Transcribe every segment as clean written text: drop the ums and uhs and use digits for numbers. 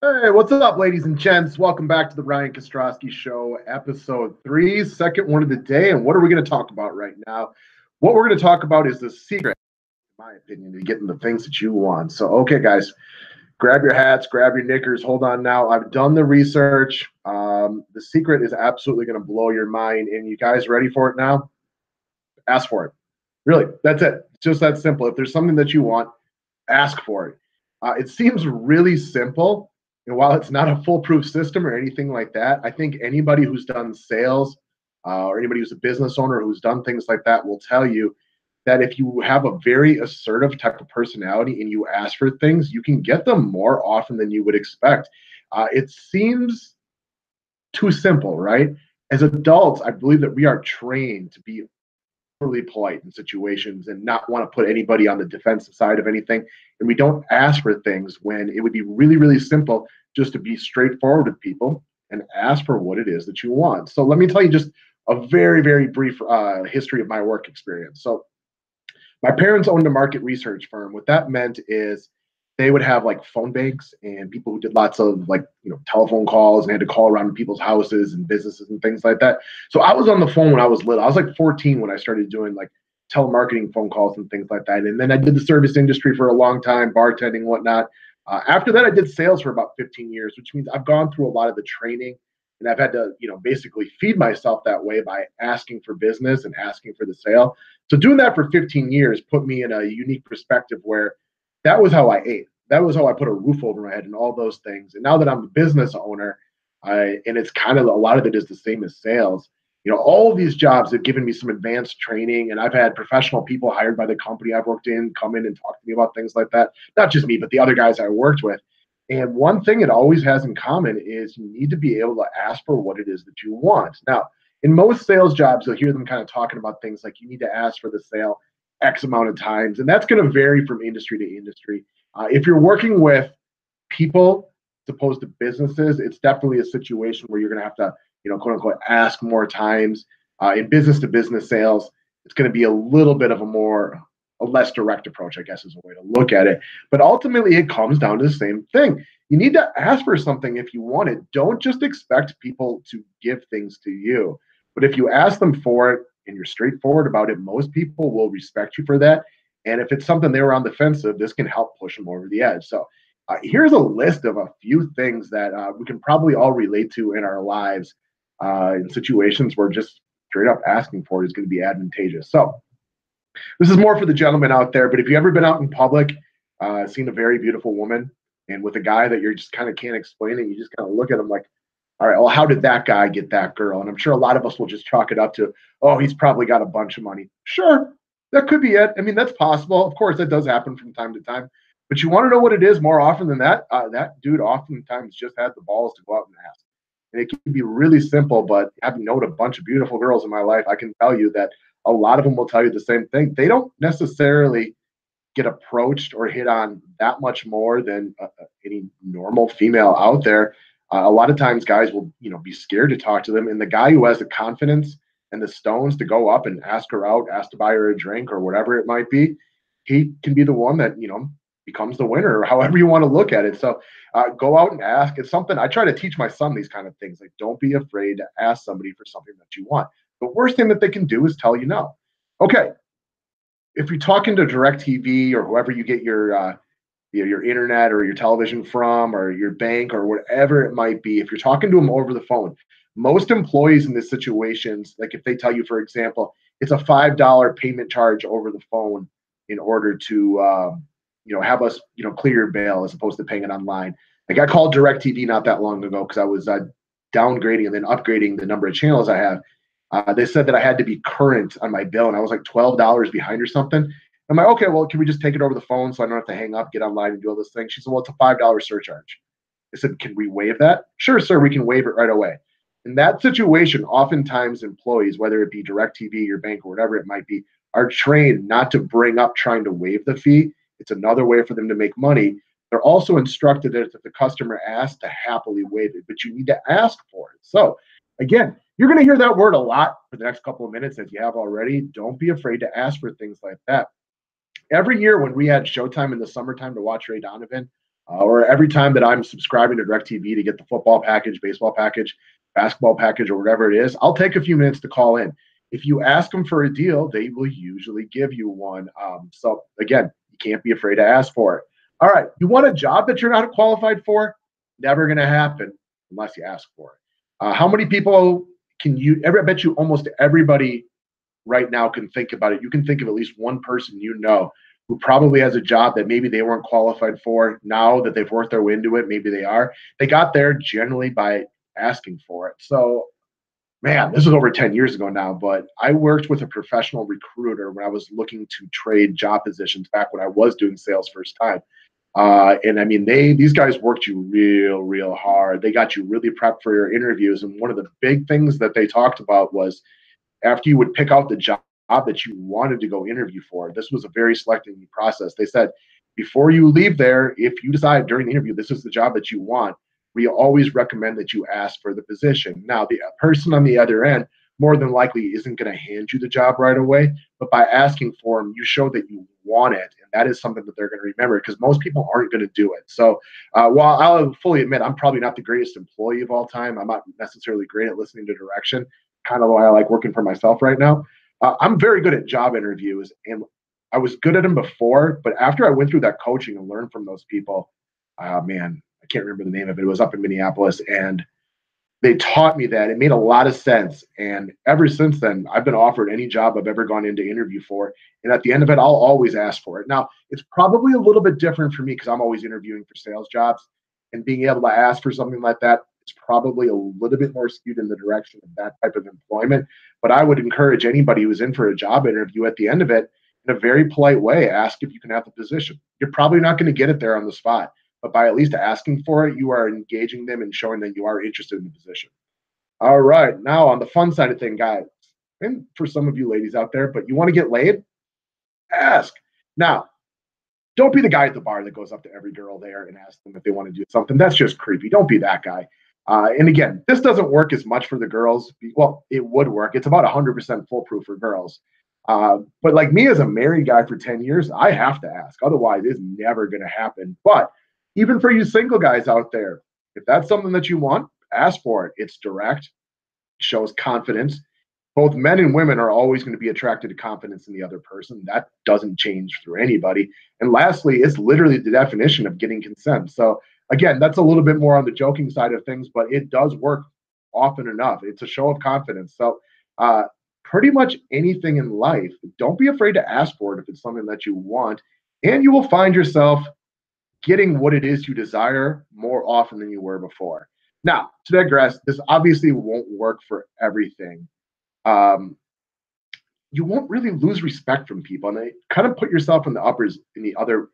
Hey, what's up, ladies and gents? Welcome back to the Ryan Kostroski Show, episode 3, second one of the day. And what are we going to talk about right now? What we're going to talk about is the secret, in my opinion, to getting the things that you want. So, okay, guys, grab your hats, grab your knickers. Hold on now. I've done the research. The secret is absolutely going to blow your mind. And you guys ready for it now? Ask for it. Really, that's it. It's just that simple. If there's something that you want, ask for it. It seems really simple. And while it's not a foolproof system or anything like that, I think anybody who's done sales or anybody who's a business owner who's done things like that will tell you that if you have a very assertive type of personality and you ask for things, you can get them more often than you would expect. It seems too simple, right? As adults, I believe that we are trained to be overly polite in situations and not want to put anybody on the defensive side of anything. And we don't ask for things when it would be really, really simple just to be straightforward with people and ask for what it is that you want. So let me tell you just a very, very brief history of my work experience. So my parents owned a market research firm. What that meant is they would have like phone banks and people who did lots of like telephone calls and had to call around people's houses and businesses and things like that. So I was on the phone when I was little. I was like 14 when I started doing like telemarketing phone calls and things like that. And then I did the service industry for a long time, bartending, whatnot. After that, I did sales for about 15 years, which means I've gone through a lot of the training and I've had to, basically feed myself that way by asking for business and asking for the sale. So doing that for 15 years put me in a unique perspective where that was how I ate. That was how I put a roof over my head and all those things. And now that I'm a business owner, and it's kind of a lot of it is the same as sales. All of these jobs have given me some advanced training, and I've had professional people hired by the company I've worked in come in and talk to me about things like that. Not just me, but the other guys I worked with. And one thing it always has in common is you need to be able to ask for what it is that you want. Now, in most sales jobs, you'll hear them kind of talking about things like you need to ask for the sale X amount of times, and that's going to vary from industry to industry. If you're working with people as opposed to businesses, it's definitely a situation where you're going to have to, quote unquote, ask more times. In business to business sales, it's going to be a little bit of a less direct approach, I guess, is a way to look at it. But ultimately, it comes down to the same thing. You need to ask for something if you want it. Don't just expect people to give things to you. But if you ask them for it and you're straightforward about it, most people will respect you for that. And if it's something they were on the defensive, this can help push them over the edge. So here's a list of a few things that we can probably all relate to in our lives in situations where just straight up asking for it is going to be advantageous. So this is more for the gentlemen out there, but if you've ever been out in public, seen a very beautiful woman, and with a guy that you're just kind of can't explain it, you just kind of look at him like, all right, well, how did that guy get that girl? And I'm sure a lot of us will just chalk it up to, oh, he's probably got a bunch of money. Sure, that could be it. I mean, that's possible. Of course, that does happen from time to time. But you want to know what it is more often than that? That dude oftentimes just had the balls to go out and ask. And it can be really simple, but having known a bunch of beautiful girls in my life, I can tell you that a lot of them will tell you the same thing. They don't necessarily get approached or hit on that much more than any normal female out there. A lot of times guys will, be scared to talk to them. And the guy who has the confidence and the stones to go up and ask her out, ask to buy her a drink or whatever it might be, he can be the one that, becomes the winner or however you want to look at it. So go out and ask. It's something I try to teach my son, these kind of things. Like, don't be afraid to ask somebody for something that you want. The worst thing that they can do is tell you no. Okay, if you're talking to DirecTV or whoever you get your internet or your television from or your bank or whatever it might be, if you're talking to them over the phone, most employees in these situations, like if they tell you, for example, it's a $5 payment charge over the phone in order to have us clear your bail as opposed to paying it online. Like I called DirecTV not that long ago because I was downgrading and then upgrading the number of channels I have. They said that I had to be current on my bill, and I was like $12 behind or something. I'm like, okay, well, can we just take it over the phone so I don't have to hang up, get online, and do all this thing? She said, well, it's a $5 surcharge. I said, can we waive that? Sure, sir, we can waive it right away. In that situation, oftentimes employees, whether it be DirecTV, your bank, or whatever it might be, are trained not to bring up trying to waive the fee. It's another way for them to make money. They're also instructed that if the customer asks, to happily waive it, but you need to ask for it. So again, you're going to hear that word a lot for the next couple of minutes as you have already. Don't be afraid to ask for things like that. Every year when we had Showtime in the summertime to watch Ray Donovan, or every time that I'm subscribing to DirecTV to get the football package, baseball package, basketball package, or whatever it is, I'll take a few minutes to call in. If you ask them for a deal, they will usually give you one. So again, you can't be afraid to ask for it. All right, you want a job that you're not qualified for? Never going to happen unless you ask for it. How many people can you? I bet you almost everybody right now can think about it. You can think of at least one person you know who probably has a job that maybe they weren't qualified for. Now that they've worked their way into it, maybe they are. They got there generally by asking for it. So, man, this is over 10 years ago now, but I worked with a professional recruiter when I was looking to trade job positions back when I was doing sales first time. And I mean, these guys worked you real hard. They got you really prepped for your interviews. And one of the big things that they talked about was after you would pick out the job that you wanted to go interview for, this was a very selective process. They said, before you leave there, if you decide during the interview this is the job that you want, we always recommend that you ask for the position. Now, the person on the other end more than likely isn't going to hand you the job right away, but by asking for them, you show that you want it, and that is something that they're going to remember because most people aren't going to do it. So, while I'll fully admit I'm probably not the greatest employee of all time, I'm not necessarily great at listening to direction. Kind of why I like working for myself right now. I'm very good at job interviews, and I was good at them before, but after I went through that coaching and learned from those people, man, I can't remember the name of it. It was up in Minneapolis, and they taught me that. It made a lot of sense. And ever since then, I've been offered any job I've ever gone into interview for. And at the end of it, I'll always ask for it. Now, it's probably a little bit different for me because I'm always interviewing for sales jobs. And being able to ask for something like that is probably a little bit more skewed in the direction of that type of employment. But I would encourage anybody who's in for a job interview at the end of it, in a very polite way, ask if you can have the position. You're probably not going to get it there on the spot, but by at least asking for it, you are engaging them and showing that you are interested in the position. All right. Now, on the fun side of things, guys, and for some of you ladies out there, but you want to get laid? Ask. Now, don't be the guy at the bar that goes up to every girl there and asks them if they want to do something. That's just creepy. Don't be that guy. And again, this doesn't work as much for the girls. Well, it would work. It's about 100% foolproof for girls. But like me as a married guy for 10 years, I have to ask. Otherwise, it's never going to happen. But even for you single guys out there, if that's something that you want, ask for it. It's direct, shows confidence. Both men and women are always going to be attracted to confidence in the other person. That doesn't change through anybody. And lastly, it's literally the definition of getting consent. So again, that's a little bit more on the joking side of things, but it does work often enough. It's a show of confidence. So pretty much anything in life, don't be afraid to ask for it if it's something that you want, and you will find yourself getting what it is you desire more often than you were before. Now, to digress, this obviously won't work for everything. You won't really lose respect from people, and they kind of put yourself in the other.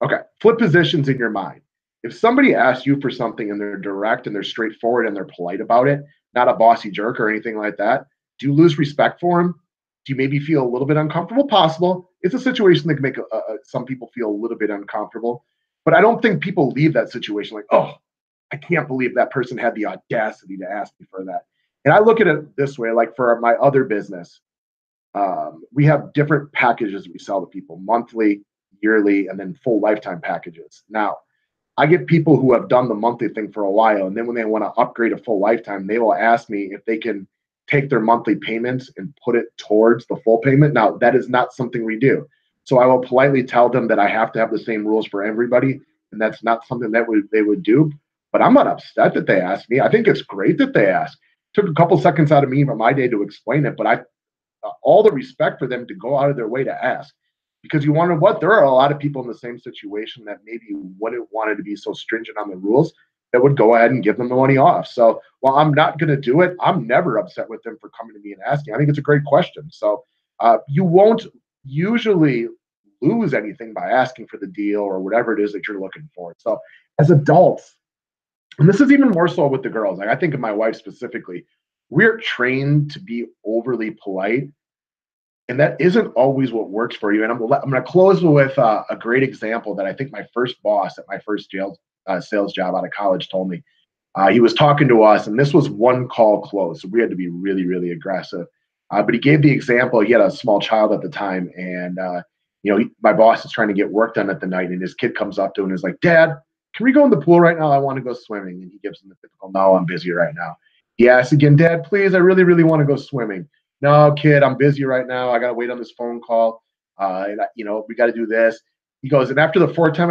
Okay, flip positions in your mind. If somebody asks you for something and they're direct and they're straightforward and they're polite about it, not a bossy jerk or anything like that, do you lose respect for them? Do you maybe feel a little bit uncomfortable? Possible. It's a situation that can make some people feel a little bit uncomfortable. But I don't think people leave that situation like, oh, I can't believe that person had the audacity to ask me for that. And I look at it this way, like for my other business, we have different packages we sell to people, monthly, yearly, and then full lifetime packages. Now, I get people who have done the monthly thing for a while, and then when they want to upgrade a full lifetime, they will ask me if they can take their monthly payments and put it towards the full payment. Now, that is not something we do. So I will politely tell them that I have to have the same rules for everybody, and that's not something that they would do. But I'm not upset that they asked me. I think it's great that they asked. It took a couple seconds out of me from my day to explain it, but I all the respect for them to go out of their way to ask. Because you wonder what? There are a lot of people in the same situation that maybe wouldn't want to be so stringent on the rules that would go ahead and give them the money off. So while I'm not going to do it, I'm never upset with them for coming to me and asking. I think it's a great question. So you won't usually lose anything by asking for the deal or whatever it is that you're looking for. So as adults, and this is even more so with the girls, like I think of my wife specifically, we're trained to be overly polite. And that isn't always what works for you. And I'm going to close with a great example that I think my first boss at my first sales job out of college told me. He was talking to us, and this was one call close. So we had to be really, really aggressive. But he gave the example. He had a small child at the time, and my boss is trying to get work done at the night, and his kid comes up to him and is like, "Dad, can we go in the pool right now? I want to go swimming. And he gives him the typical, no, I'm busy right now. He asks again, Dad, please, I really, really want to go swimming. No, kid, I'm busy right now. I got to wait on this phone call. We got to do this. He goes, and after the fourth time,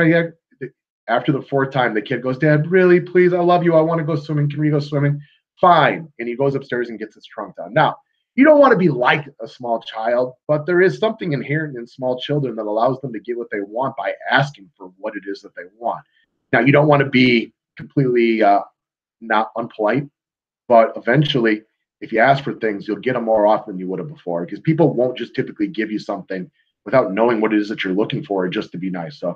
the kid goes, Dad, really, please, I love you. I want to go swimming. Can we go swimming? Fine. And he goes upstairs and gets his trunk done. Now, you don't want to be like a small child, but there is something inherent in small children that allows them to get what they want by asking for what it is that they want. Now, you don't want to be completely not unpolite, but eventually, if you ask for things, you'll get them more often than you would have before, because people won't just typically give you something without knowing what it is that you're looking for just to be nice. So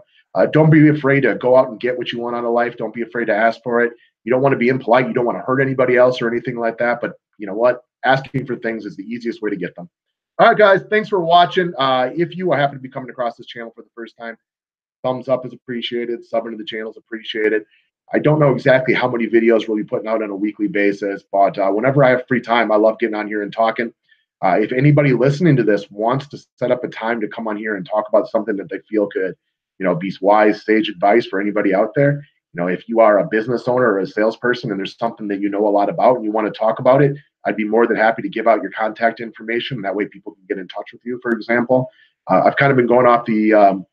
don't be afraid to go out and get what you want out of life. Don't be afraid to ask for it. You don't want to be impolite. You don't want to hurt anybody else or anything like that. But you know what? Asking for things is the easiest way to get them. All right, guys, thanks for watching. If you happen to be coming across this channel for the first time, thumbs up is appreciated. Subbing to the channel is appreciated. I don't know exactly how many videos we'll be putting out on a weekly basis, but whenever I have free time, I love getting on here and talking. If anybody listening to this wants to set up a time to come on here and talk about something that they feel could, be wise, sage advice for anybody out there, if you are a business owner or a salesperson and there's something that you know a lot about and you want to talk about it, I'd be more than happy to give out your contact information. That way people can get in touch with you, for example. I've kind of been going off the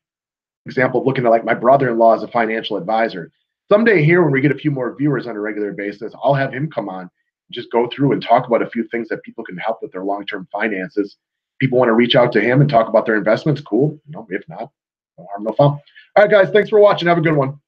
example of looking at like my brother-in-law as a financial advisor. Someday here, when we get a few more viewers on a regular basis, I'll have him come on and just go through and talk about a few things that people can help with their long-term finances. People want to reach out to him and talk about their investments. Cool. If not, no harm, no foul. All right, guys, thanks for watching. Have a good one.